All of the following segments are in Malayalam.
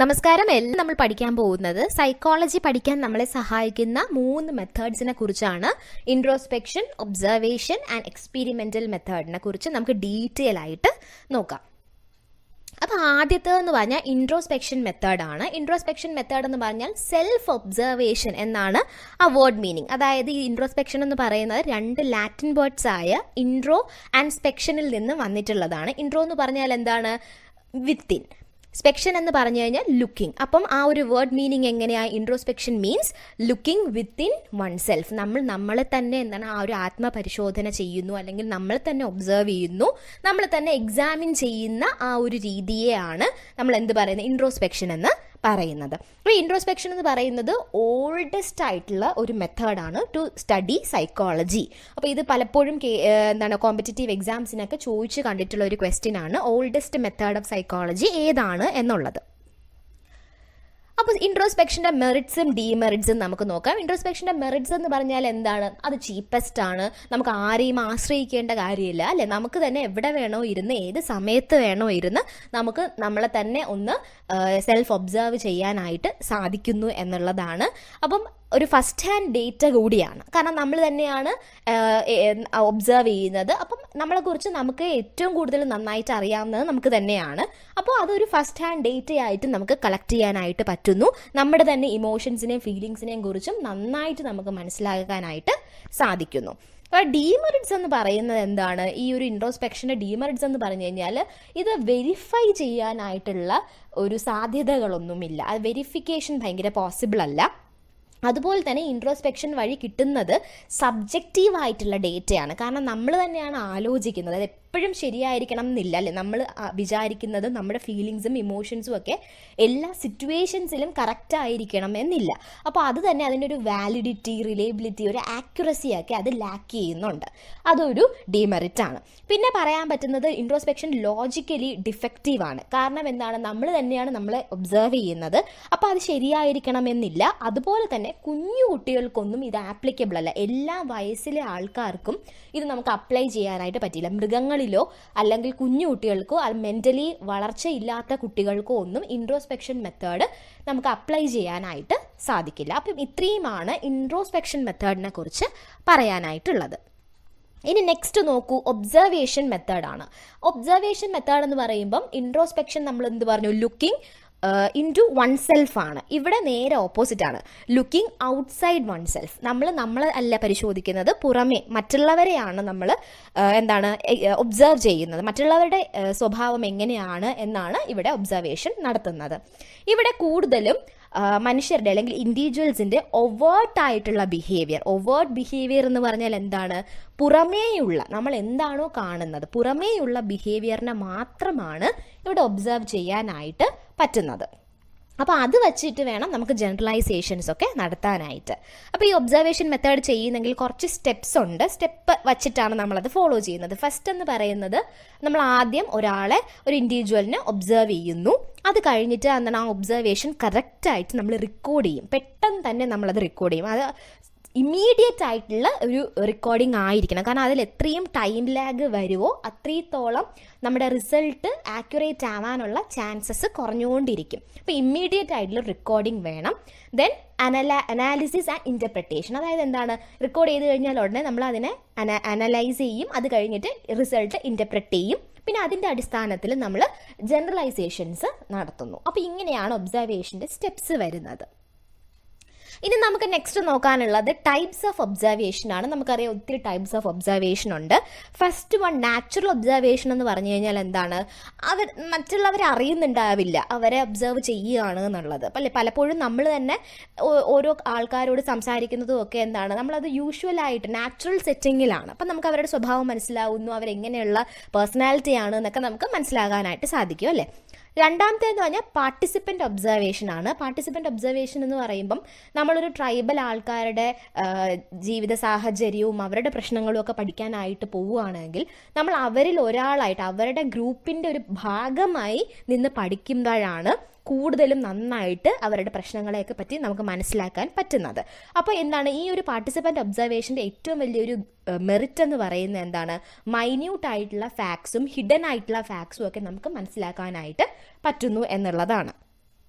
നമസ്കാരം. എല്ലാം നമ്മൾ പഠിക്കാൻ പോകുന്നത് സൈക്കോളജി പഠിക്കാൻ നമ്മളെ സഹായിക്കുന്ന 3 മെത്തേഡ്സിനെ കുറിച്ചാണ്. ഇൻട്രോസ്പെക്ഷൻ, ഒബ്സർവേഷൻ ആൻഡ് എക്സ്പീരിമെന്റൽ മെത്തേഡിനെ കുറിച്ച് നമുക്ക് ഡീറ്റെയിൽ ആയിട്ട് നോക്കാം. അപ്പോൾ ആദ്യത്തേതെന്ന് പറഞ്ഞാൽ ഇൻട്രോസ്പെക്ഷൻ മെത്തേഡാണ്. ഇൻട്രോസ്പെക്ഷൻ മെത്തേഡ് എന്ന് പറഞ്ഞാൽ സെൽഫ് ഒബ്സർവേഷൻ എന്നാണ് ആ വേർഡ് മീനിങ്. അതായത് ഈ ഇൻട്രോസ്പെക്ഷൻ എന്ന് പറയുന്നത് 2 ലാറ്റിൻ വേർഡ്സ് ആയ ഇൻട്രോ ആൻഡ് സ്പെക്ഷനിൽ നിന്ന് വന്നിട്ടുള്ളതാണ്. ഇൻട്രോ എന്ന് പറഞ്ഞാൽ എന്താണ്? വിത്തിൻ. സ്പെക്ഷൻ എന്ന് പറഞ്ഞു കഴിഞ്ഞാൽ ലുക്കിംഗ്. അപ്പം ആ ഒരു വേർഡ് മീനിങ് എങ്ങനെയാണ്? Introspection means looking within one self. നമ്മളെ തന്നെ എന്താണ് ആ ഒരു ആത്മപരിശോധന ചെയ്യുന്നു, അല്ലെങ്കിൽ നമ്മൾ തന്നെ ഒബ്സർവ് ചെയ്യുന്നു, നമ്മൾ തന്നെ എക്സാമിൻ ചെയ്യുന്ന ആ ഒരു രീതിയെയാണ് നമ്മൾ എന്ത് പറയുന്നത്? ഇൻട്രോസ്പെക്ഷൻ എന്ന് പറയുന്നത്. അപ്പോൾ ഇൻട്രോസ്പെക്ഷൻ എന്ന് പറയുന്നത് ഓൾഡസ്റ്റ് ആയിട്ടുള്ള ഒരു മെത്തേഡാണ് ടു സ്റ്റഡി സൈക്കോളജി. അപ്പോൾ ഇത് പലപ്പോഴും കോമ്പറ്റേറ്റീവ് എക്സാംസിനൊക്കെ ചോദിച്ച് കണ്ടിട്ടുള്ള ഒരു ക്വസ്റ്റ്യൻ ആണ്. ഓൾഡസ്റ്റ് മെത്തേഡ് ഓഫ് സൈക്കോളജി ഏതാണ് എന്നുള്ളത്. അപ്പോൾ ഇൻട്രോസ്പെക്ഷൻ്റെ മെറിറ്റ്സും ഡീമെറിറ്റ്സും നമുക്ക് നോക്കാം. ഇൻട്രോസ്പെക്ഷൻ്റെ മെറിറ്റ്സ് എന്ന് പറഞ്ഞാൽ എന്താണ്? അത് ചീപ്പസ്റ്റ് ആണ്, നമുക്ക് ആരെയും ആശ്രയിക്കേണ്ട കാര്യമില്ല, അല്ലേ? നമുക്ക് തന്നെ എവിടെ വേണോ ഇരുന്ന്, ഏത് സമയത്ത് വേണോ ഇരുന്ന് നമുക്ക് നമ്മളെ തന്നെ ഒന്ന് സെൽഫ് ഒബ്സർവ് ചെയ്യാനായിട്ട് സാധിക്കുന്നു എന്നുള്ളതാണ്. അപ്പം ഒരു ഫസ്റ്റ് ഹാൻഡ് ഡേറ്റ കൂടിയാണ്, കാരണം നമ്മൾ തന്നെയാണ് ഒബ്സർവ് ചെയ്യുന്നത്. അപ്പം നമ്മളെക്കുറിച്ച് നമുക്ക് ഏറ്റവും കൂടുതൽ നന്നായിട്ട് അറിയാവുന്നത് നമുക്ക് തന്നെയാണ്. അപ്പോൾ അതൊരു ഫസ്റ്റ് ഹാൻഡ് ഡേറ്റ ആയിട്ട് നമുക്ക് കളക്ട് ചെയ്യാനായിട്ട് പറ്റുന്നു. നമ്മുടെ തന്നെ ഇമോഷൻസിനെയും ഫീലിങ്സിനെയും കുറിച്ചും നന്നായിട്ട് നമുക്ക് മനസ്സിലാക്കാനായിട്ട് സാധിക്കുന്നു. അപ്പോൾ ഡീമെറിറ്റ്സ് എന്ന് പറയുന്നത് എന്താണ്? ഈ ഒരു ഇൻട്രോസ്പെക്ഷൻ്റെ ഡീമെറിറ്റ്സ് എന്ന് പറഞ്ഞു കഴിഞ്ഞാൽ ഇത് വെരിഫൈ ചെയ്യാനായിട്ടുള്ള ഒരു സാധ്യതകളൊന്നുമില്ല. അത് വെരിഫിക്കേഷൻ ഭയങ്കര പോസിബിൾ അല്ല. അതുപോലെ തന്നെ ഇൻട്രോസ്പെക്ഷൻ വഴി കിട്ടുന്നത് സബ്ജക്റ്റീവായിട്ടുള്ള ഡേറ്റയാണ്. കാരണം നമ്മൾ തന്നെയാണ് ആലോചിക്കുന്നത്. അത് എപ്പോഴും ശരിയായിരിക്കണം എന്നില്ല, അല്ലേ? നമ്മൾ വിചാരിക്കുന്നത് നമ്മുടെ ഫീലിങ്സും ഇമോഷൻസും ഒക്കെ എല്ലാ സിറ്റുവേഷൻസിലും കറക്റ്റ് ആയിരിക്കണം എന്നില്ല. അപ്പോൾ അത് തന്നെ അതിൻ്റെ ഒരു വാലിഡിറ്റി, റിലയബിലിറ്റി, ഒരു ആക്യുറസി ഒക്കെ അത് ലാക്ക് ചെയ്യുന്നുണ്ട്. അതൊരു ഡീമെറിറ്റ് ആണ്. പിന്നെ പറയാൻ പറ്റുന്നത് ഇൻട്രോസ്പെക്ഷൻ ലോജിക്കലി ഡിഫക്റ്റീവാണ്. കാരണം എന്താണ്? നമ്മൾ തന്നെയാണ് നമ്മളെ ഒബ്സർവ് ചെയ്യുന്നത്. അപ്പോൾ അത് ശരിയായിരിക്കണം എന്നില്ല. അതുപോലെ തന്നെ കുഞ്ഞു കുട്ടികൾക്കൊന്നും ഇത് ആപ്ലിക്കബിൾ അല്ല. എല്ലാ വയസ്സിലെ ആൾക്കാർക്കും ഇത് നമുക്ക് അപ്ലൈ ചെയ്യാനായിട്ട് പറ്റില്ല. മൃഗങ്ങളിലോ അല്ലെങ്കിൽ കുഞ്ഞു കുട്ടികൾക്കോ മെൻ്റലി വളർച്ചയില്ലാത്ത കുട്ടികൾക്കോ ഒന്നും ഇൻട്രോസ്പെക്ഷൻ മെത്തേഡ് നമുക്ക് അപ്ലൈ ചെയ്യാനായിട്ട് സാധിക്കില്ല. അപ്പം ഇത്രയുമാണ് ഇൻട്രോസ്പെക്ഷൻ മെത്തേഡിനെ കുറിച്ച് പറയാനായിട്ടുള്ളത്. ഇനി നെക്സ്റ്റ് നോക്കൂ, ഒബ്സർവേഷൻ മെത്തേഡാണ്. ഒബ്സർവേഷൻ മെത്തേഡ് എന്ന് പറയുമ്പം ഇൻട്രോസ്പെക്ഷൻ നമ്മൾ എന്ത് പറഞ്ഞു? ലുക്കിംഗ് ഇൻറ്റു വൺ സെൽഫ് ആണ്. ഇവിടെ നേരെ ഓപ്പോസിറ്റ് ആണ്, ലുക്കിംഗ് ഔട്ട്സൈഡ് വൺ സെൽഫ്. നമ്മളെ അല്ല പരിശോധിക്കുന്നത്, പുറമേ മറ്റുള്ളവരെയാണ് നമ്മൾ ഒബ്സർവ് ചെയ്യുന്നത്. മറ്റുള്ളവരുടെ സ്വഭാവം എങ്ങനെയാണ് എന്നാണ് ഇവിടെ ഒബ്സർവേഷൻ നടത്തുന്നത്. ഇവിടെ കൂടുതലും മനുഷ്യരുടെ അല്ലെങ്കിൽ ഇൻഡിവിജ്വൽസിൻ്റെ ഒവേർട്ടായിട്ടുള്ള ബിഹേവിയർ. ഒവേർട്ട് ബിഹേവിയർ എന്ന് പറഞ്ഞാൽ എന്താണ്? പുറമേയുള്ള, നമ്മൾ എന്താണോ കാണുന്നത്, പുറമേയുള്ള ബിഹേവിയറിനെ മാത്രമാണ് ഇവിടെ ഒബ്സർവ് ചെയ്യാനായിട്ട് പറ്റുന്നത്. അപ്പോൾ അത് വെച്ചിട്ട് വേണം നമുക്ക് ജനറലൈസേഷൻസ് ഒക്കെ നടത്താനായിട്ട്. അപ്പോൾ ഈ ഒബ്സർവേഷൻ മെത്തേഡ് ചെയ്യുന്നെങ്കിൽ കുറച്ച് സ്റ്റെപ്സ് ഉണ്ട്. സ്റ്റെപ്പ് വച്ചിട്ടാണ് നമ്മളത് ഫോളോ ചെയ്യുന്നത്. ഫസ്റ്റ് എന്ന് പറയുന്നത്, നമ്മൾ ആദ്യം ഒരു ഇൻഡിവിജ്വലിനെ ഒബ്സർവ് ചെയ്യുന്നു. അത് കഴിഞ്ഞിട്ട് എന്താണ് ആ ഒബ്സർവേഷൻ കറക്റ്റായിട്ട് നമ്മൾ റെക്കോർഡ് ചെയ്യും. പെട്ടെന്ന് തന്നെ നമ്മളത് റെക്കോർഡ് ചെയ്യും. അത് ഇമ്മീഡിയറ്റ് ആയിട്ടുള്ള ഒരു റെക്കോർഡിംഗ് ആയിരിക്കണം. കാരണം അതിൽ എത്രയും ടൈം ലാഗ് വരുമോ അത്രത്തോളം നമ്മുടെ റിസൾട്ട് ആക്യുറേറ്റ് ആവാനുള്ള ചാൻസസ് കുറഞ്ഞുകൊണ്ടിരിക്കും. അപ്പോൾ ഇമ്മീഡിയറ്റ് ആയിട്ടുള്ള റെക്കോർഡിംഗ് വേണം. Then analysis and interpretation. അതായത് എന്താണ്? റെക്കോർഡ് ചെയ്ത് കഴിഞ്ഞാൽ ഉടനെ നമ്മൾ അതിനെ അനലൈസ് ചെയ്യും. അത് കഴിഞ്ഞിട്ട് റിസൾട്ട് ഇൻ്റർപ്രിറ്റ് ചെയ്യും. പിന്നെ അതിൻ്റെ അടിസ്ഥാനത്തിൽ നമ്മൾ ജനറലൈസേഷൻസ് നടത്തുന്നു. അപ്പോൾ ഇങ്ങനെയാണ് ഒബ്സർവേഷൻ്റെ സ്റ്റെപ്സ് വരുന്നത്. ഇനി നമുക്ക് നെക്സ്റ്റ് നോക്കാനുള്ളത് ടൈപ്സ് ഓഫ് ഒബ്സർവേഷൻ ആണ്. നമുക്കറിയാം ഒത്തിരി ടൈപ്സ് ഓഫ് ഒബ്സർവേഷൻ ഉണ്ട്. ഫസ്റ്റ് വൺ, നാച്ചുറൽ ഒബ്സർവേഷൻ എന്ന് പറഞ്ഞു കഴിഞ്ഞാൽ എന്താണ്? മറ്റുള്ളവരെ അറിയുന്നുണ്ടാവില്ല അവരെ ഒബ്സർവ് ചെയ്യുകയാണ് എന്നുള്ളത്. പലപ്പോഴും നമ്മൾ തന്നെ ഓരോ ആൾക്കാരോട് സംസാരിക്കുന്നതും ഒക്കെ എന്താണ്? നമ്മളത് യൂഷ്വലായിട്ട് നാച്ചുറൽ സെറ്റിങ്ങിലാണ്. അപ്പം നമുക്ക് അവരുടെ സ്വഭാവം മനസ്സിലാവുന്നു, അവരെങ്ങനെയുള്ള പേഴ്സണാലിറ്റിയാണ് എന്നൊക്കെ നമുക്ക് മനസ്സിലാകാനായിട്ട് സാധിക്കും, അല്ലേ? രണ്ടാമത്തേന്ന് പറഞ്ഞാൽ പാർട്ടിസിപ്പൻ്റ് ഒബ്സർവേഷൻ ആണ്. പാർട്ടിസിപ്പൻ്റ് ഒബ്സർവേഷൻ എന്ന് പറയുമ്പം നമ്മളൊരു ട്രൈബൽ ആൾക്കാരുടെ ജീവിത സാഹചര്യവും അവരുടെ പ്രശ്നങ്ങളും ഒക്കെ പഠിക്കാനായിട്ട് പോവുകയാണെങ്കിൽ നമ്മൾ അവരിൽ ഒരാളായിട്ട്, അവരുടെ ഗ്രൂപ്പിൻ്റെ ഒരു ഭാഗമായി നിന്ന് പഠിക്കുമ്പോഴാണ് കൂടുതലും നന്നായിട്ട് അവരുടെ പ്രശ്നങ്ങളെയൊക്കെ പറ്റി നമുക്ക് മനസ്സിലാക്കാൻ പറ്റുന്നത്. അപ്പോൾ എന്താണ് ഈ ഒരു പാർട്ടിസിപ്പൻ്റ് ഒബ്സർവേഷൻ്റെ ഏറ്റവും വലിയൊരു മെറിറ്റ് എന്ന് പറയുന്നത് എന്താണ്? മൈന്യൂട്ട് ആയിട്ടുള്ള ഫാക്ട്സും ഹിഡൻ ആയിട്ടുള്ള ഫാക്ട്സും ഒക്കെ നമുക്ക് മനസ്സിലാക്കാനായിട്ട് പറ്റുന്നു എന്നുള്ളതാണ്.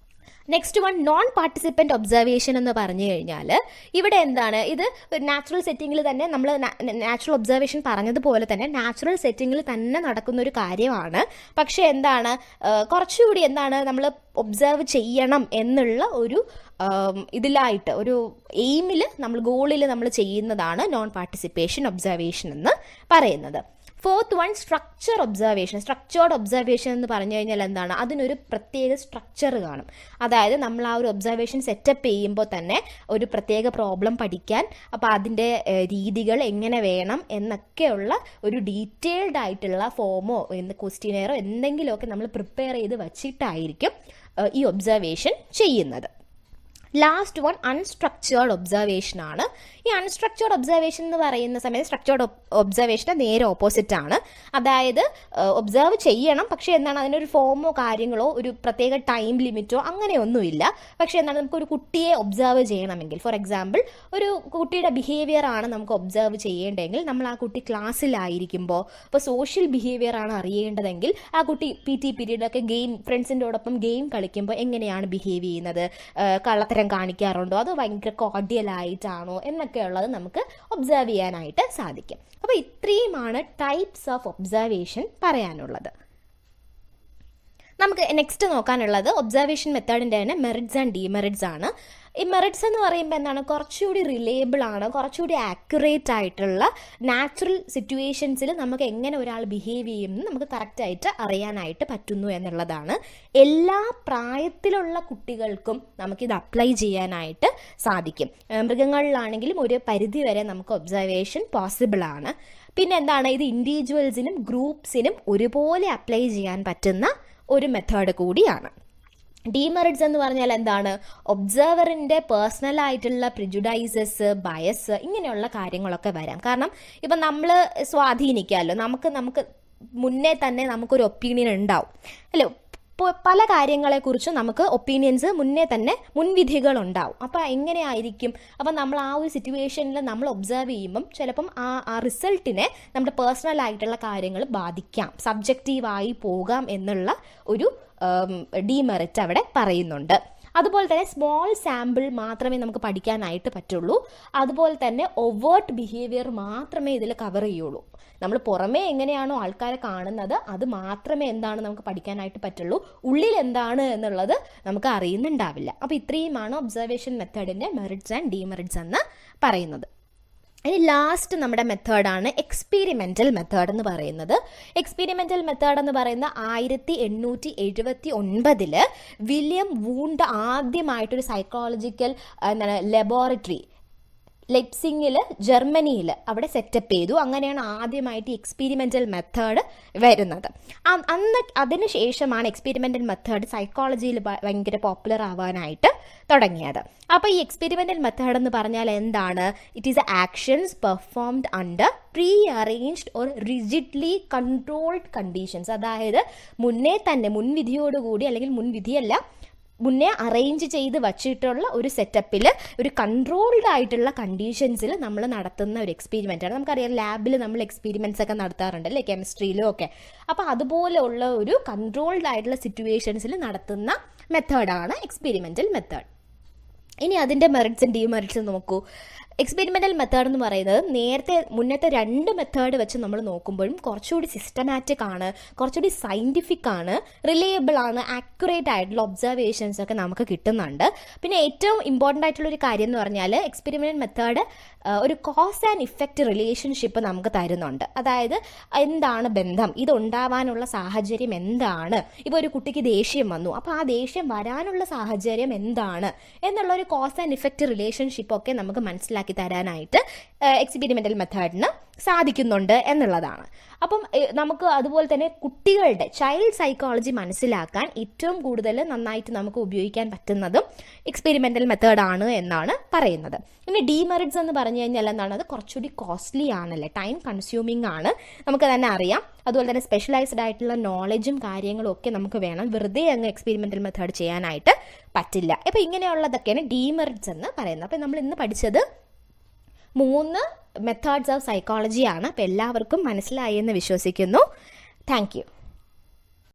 Next one non participant observation എന്ന് പറഞ്ഞു കഴിഞ്ഞാൽ ഇവിടെ എന്താണ്, ഇത് നാച്ചുറൽ സെറ്റിങ്ങിൽ തന്നെ നമ്മൾ നാച്ചുറൽ ഒബ്സർവേഷൻ പറഞ്ഞതുപോലെ തന്നെ നാച്ചുറൽ സെറ്റിങ്ങിൽ തന്നെ നടക്കുന്ന ഒരു കാര്യമാണ്. പക്ഷേ എന്താണ്, കുറച്ചുകൂടി എന്താണ് നമ്മൾ ഒബ്സർവ് ചെയ്യണം എന്നുള്ള ഒരു ഇതിലായിട്ട് ഒരു എയിമിൽ നമ്മൾ ഗോളിൽ നമ്മൾ ചെയ്യുന്നതാണ് നോൺ പാർട്ടിസിപ്പേഷൻ ഒബ്സർവേഷൻ എന്ന് പറയുന്നത്. Fourth one structure observation. Structured observation എന്ന് പറഞ്ഞു കഴിഞ്ഞാൽ എന്താണ്, അതിനൊരു പ്രത്യേക സ്ട്രക്ചർ കാണും. അതായത് നമ്മൾ ആ ഒരു ഒബ്സർവേഷൻ സെറ്റപ്പ് ചെയ്യുമ്പോൾ തന്നെ ഒരു പ്രത്യേക പ്രോബ്ലം പഠിക്കാൻ, അപ്പോൾ അതിൻ്റെ രീതികൾ എങ്ങനെ വേണം എന്നൊക്കെയുള്ള ഒരു ഡീറ്റെയിൽഡ് ആയിട്ടുള്ള ഫോമോ ക്വസ്റ്റ്യനെയറോ എന്തെങ്കിലുമൊക്കെ നമ്മൾ പ്രിപ്പയർ ചെയ്ത് വച്ചിട്ടായിരിക്കും ഈ ഒബ്സർവേഷൻ ചെയ്യുന്നത്. ലാസ്റ്റ് വൺ അൺസ്ട്രക്ചേർഡ് ഒബ്സർവേഷൻ ആണ്. ഈ അൺസ്ട്രക്ചേർഡ് ഒബ്സർവേഷൻ എന്ന് പറയുന്ന സമയത്ത് സ്ട്രക്ചേർഡ് ഒബ്സർവേഷൻ്റെ നേരെ ഓപ്പോസിറ്റ് ആണ്. അതായത് ഒബ്സർവ് ചെയ്യണം, പക്ഷേ എന്താണ് അതിനൊരു ഫോമോ കാര്യങ്ങളോ ഒരു പ്രത്യേക ടൈം ലിമിറ്റോ അങ്ങനെയൊന്നുമില്ല. പക്ഷേ എന്താണ്, നമുക്കൊരു കുട്ടിയെ ഒബ്സർവ് ചെയ്യണമെങ്കിൽ, ഫോർ എക്സാമ്പിൾ ഒരു കുട്ടിയുടെ ബിഹേവിയർ ആണ് നമുക്ക് ഒബ്സർവ് ചെയ്യേണ്ടതെങ്കിൽ നമ്മൾ ആ കുട്ടി ക്ലാസ്സിലായിരിക്കുമ്പോൾ ഇപ്പോൾ സോഷ്യൽ ബിഹേവിയർ ആണ് അറിയേണ്ടതെങ്കിൽ ആ കുട്ടി PT പീരീഡൊക്കെ ഫ്രണ്ട്സിൻ്റെയോടൊപ്പം ഗെയിം കളിക്കുമ്പോൾ എങ്ങനെയാണ് ബിഹേവ് ചെയ്യുന്നത്, കള്ളത്തരം കാണിക്കാറുണ്ടോ, അത് ഭയങ്കര കോർഡിയലായിട്ടാണോ എന്നൊക്കെ ഉള്ളത് നമുക്ക് ഒബ്സർവ് ചെയ്യാനായിട്ട് സാധിക്കും. അപ്പോൾ ഇത്രയുമാണ് ടൈപ്സ് ഓഫ് ഒബ്സർവേഷൻ പറയാനുള്ളത്. നമുക്ക് നെക്സ്റ്റ് നോക്കാനുള്ളത് ഒബ്സർവേഷൻ മെത്തേഡിൻ്റെ തന്നെ മെറിറ്റ്സ് ആൻഡ് ഡിമെറിറ്റ്സ് ആണ്. ഈ മെറിറ്റ്സ് എന്ന് പറയുമ്പോൾ എന്താണ്, കുറച്ചുകൂടി റിലയബിൾ ആണ്, കുറച്ചുകൂടി ആക്യുറേറ്റ് ആയിട്ടുള്ള നാച്ചുറൽ സിറ്റുവേഷൻസിൽ നമുക്ക് എങ്ങനെ ഒരാൾ ബിഹേവ് ചെയ്യുമെന്ന് നമുക്ക് കറക്റ്റായിട്ട് അറിയാനായിട്ട് പറ്റുന്നു എന്നുള്ളതാണ്. എല്ലാ പ്രായത്തിലുള്ള കുട്ടികൾക്കും നമുക്കിത് അപ്ലൈ ചെയ്യാനായിട്ട് സാധിക്കും. മൃഗങ്ങളിലാണെങ്കിലും ഒരു പരിധി വരെ നമുക്ക് ഒബ്സർവേഷൻ പോസിബിൾ ആണ്. പിന്നെ എന്താണ്, ഇത് ഇൻഡിവിജ്വൽസിനും ഗ്രൂപ്പ്സിനും ഒരുപോലെ അപ്ലൈ ചെയ്യാൻ പറ്റുന്ന ഒരു മെത്തേഡ് കൂടിയാണ്. ഡിമെറിറ്റ്സ് എന്ന് പറഞ്ഞാൽ എന്താണ്, ഒബ്സർവറിൻ്റെ പേഴ്സണൽ ആയിട്ടുള്ള പ്രിജുഡൈസസ്, ബയസ് ഇങ്ങനെയുള്ള കാര്യങ്ങളൊക്കെ വരാം. കാരണം ഇപ്പം നമ്മൾ സ്വാധീനിക്കാമല്ലോ, നമുക്ക് മുന്നേ തന്നെ നമുക്കൊരു ഒപ്പീനിയൻ ഉണ്ടാവും അല്ലോ. പല കാര്യങ്ങളെക്കുറിച്ചും നമുക്ക് ഒപ്പീനിയൻസ് മുന്നേ തന്നെ മുൻവിധികളുണ്ടാവും. അപ്പോൾ എങ്ങനെയായിരിക്കും, അപ്പം നമ്മൾ ആ ഒരു സിറ്റുവേഷനിൽ നമ്മൾ ഒബ്സർവ് ചെയ്യുമ്പം ചിലപ്പം ആ റിസൾട്ടിനെ നമ്മുടെ പേഴ്സണൽ ആയിട്ടുള്ള കാര്യങ്ങൾ ബാധിക്കാം, സബ്ജക്റ്റീവായി പോകാം എന്നുള്ള ഒരു ഡിമെറിറ്റ് അവിടെ പറയുന്നുണ്ട്. അതുപോലെ തന്നെ സ്മോൾ സാമ്പിൾ മാത്രമേ നമുക്ക് പഠിക്കാനായിട്ട് പറ്റുള്ളൂ. അതുപോലെ തന്നെ ഒവേർട്ട് ബിഹേവിയർ മാത്രമേ ഇതിൽ കവർ ചെയ്യുള്ളൂ. നമ്മൾ പുറമേ എങ്ങനെയാണോ ആൾക്കാരെ കാണുന്നത് അത് മാത്രമേ എന്താണ് നമുക്ക് പഠിക്കാനായിട്ട് പറ്റുള്ളൂ, ഉള്ളിൽ എന്താണ് എന്നുള്ളത് നമുക്ക് അറിയുന്നുണ്ടാവില്ല. അപ്പോൾ ഇത്രയുമാണ് ഒബ്സർവേഷൻ മെത്തേഡിൻ്റെ മെറിറ്റ്സ് ആൻഡ് ഡിമെറിറ്റ്സ് എന്ന് പറയുന്നത്. ഇനി ലാസ്റ്റ് നമ്മുടെ മെത്തേഡാണ് എക്സ്പീരിമെൻ്റൽ മെത്തേഡ് എന്ന് പറയുന്നത്. എക്സ്പീരിമെൻ്റൽ മെത്തേഡ് എന്ന് പറയുന്ന 1879 വില്യം വൂണ്ട് ആദ്യമായിട്ടൊരു സൈക്കോളജിക്കൽ ലബോറട്ടറി ലെപ്സിങ്ങിൽ ജർമ്മനിയിൽ അവിടെ സെറ്റപ്പ് ചെയ്തു. അങ്ങനെയാണ് ആദ്യമായിട്ട് ഈ എക്സ്പീരിമെൻ്റൽ മെത്തേഡ് വരുന്നത്. അതിന് ശേഷമാണ് എക്സ്പീരിമെൻ്റൽ മെത്തേഡ് സൈക്കോളജിയിൽ ഭയങ്കര പോപ്പുലർ ആവാനായിട്ട് തുടങ്ങിയത്. അപ്പോൾ ഈ എക്സ്പെരിമെൻ്റൽ മെത്തേഡ് എന്ന് പറഞ്ഞാൽ എന്താണ്, it is actions performed under pre arranged or rigidly controlled conditions. അതായത് മുന്നേ തന്നെ മുൻവിധിയോടുകൂടി, അല്ലെങ്കിൽ മുൻവിധിയല്ല, മുന്നേ അറേഞ്ച് ചെയ്ത് വച്ചിട്ടുള്ള ഒരു സെറ്റപ്പിൽ ഒരു കൺട്രോൾഡ് ആയിട്ടുള്ള കണ്ടീഷൻസിൽ നമ്മൾ നടത്തുന്ന ഒരു എക്സ്പെരിമെൻ്റാണ്. നമുക്കറിയാം ലാബിൽ നമ്മൾ എക്സ്പെരിമെൻറ്റ്സ് ഒക്കെ നടത്താറുണ്ട് അല്ലേ, കെമിസ്ട്രിയിലും ഒക്കെ. അപ്പോൾ അതുപോലെയുള്ള ഒരു കൺട്രോൾഡ് ആയിട്ടുള്ള സിറ്റുവേഷൻസിൽ നടത്തുന്ന മെത്തേഡാണ് എക്സ്പെരിമെൻ്റൽ മെത്തേഡ്. ഇനി അതിൻ്റെ മെറിറ്റ്സും ഡിമെറിറ്റ്സും നോക്കൂ. എക്സ്പെരിമെൻ്റൽ മെത്തേഡ് എന്ന് പറയുന്നത് മുന്നത്തെ 2 മെത്തേഡ് വെച്ച് നമ്മൾ നോക്കുമ്പോഴും കുറച്ചുകൂടി സിസ്റ്റമാറ്റിക് ആണ്, കുറച്ചുകൂടി സയൻറ്റിഫിക് ആണ്, റിലയബിൾ ആണ്, ആക്യുറേറ്റ് ആയിട്ടുള്ള ഒബ്സർവേഷൻസ് ഒക്കെ നമുക്ക് കിട്ടുന്നുണ്ട്. പിന്നെ ഏറ്റവും ഇമ്പോർട്ടൻ്റ് ആയിട്ടുള്ളൊരു കാര്യം എന്ന് പറഞ്ഞാൽ എക്സ്പെരിമെൻ്റൽ മെത്തേഡ് ഒരു കോസ് ആൻഡ് ഇഫക്റ്റ് റിലേഷൻഷിപ്പ് നമുക്ക് തരുന്നുണ്ട്. അതായത് എന്താണ് ബന്ധം, ഇതുണ്ടാവാനുള്ള സാഹചര്യം എന്താണ്, ഇപ്പോൾ ഒരു കുട്ടിക്ക് ദേഷ്യം വന്നു, അപ്പോൾ ആ ദേഷ്യം വരാനുള്ള സാഹചര്യം എന്താണ് എന്നുള്ളൊരു കോസ് ആൻഡ് ഇഫക്റ്റ് റിലേഷൻഷിപ്പൊക്കെ നമുക്ക് മനസ്സിലാക്കി തരാനായിട്ട് എക്സ്പെരിമെൻ്റൽ മെത്തേഡിന് സാധിക്കുന്നുണ്ട് എന്നുള്ളതാണ്. അപ്പം നമുക്ക് അതുപോലെ തന്നെ കുട്ടികളുടെ ചൈൽഡ് സൈക്കോളജി മനസ്സിലാക്കാൻ ഏറ്റവും കൂടുതൽ നന്നായിട്ട് നമുക്ക് ഉപയോഗിക്കാൻ പറ്റുന്നതും എക്സ്പെരിമെൻ്റൽ മെത്തേഡാണ് എന്നാണ് പറയുന്നത്. ഇനി ഡിമെറിറ്റ്സ് എന്ന് പറഞ്ഞു കഴിഞ്ഞാൽ എന്താണ്, അത് കുറച്ചുകൂടി കോസ്റ്റ്ലി ആണല്ലേ, ടൈം കൺസ്യൂമിങ് ആണ്, നമുക്ക് തന്നെ അറിയാം. അതുപോലെ തന്നെ സ്പെഷ്യലൈസ്ഡ് ആയിട്ടുള്ള നോളജും കാര്യങ്ങളും ഒക്കെ നമുക്ക് വേണം, വെറുതെ അങ്ങ് എക്സ്പെരിമെൻ്റൽ മെത്തേഡ് ചെയ്യാനായിട്ട് പറ്റില്ല. അപ്പോൾ ഇങ്ങനെയുള്ളതൊക്കെയാണ് ഡിമെറിറ്റ്സ് എന്ന് പറയുന്നത്. അപ്പോൾ നമ്മൾ ഇന്ന് പഠിച്ചത് 3 മെത്തേഡ്സ് ഓഫ് സൈക്കോളജിയാണ്. അപ്പോൾ എല്ലാവർക്കും മനസ്സിലായി എന്ന് വിശ്വസിക്കുന്നു. Thank you.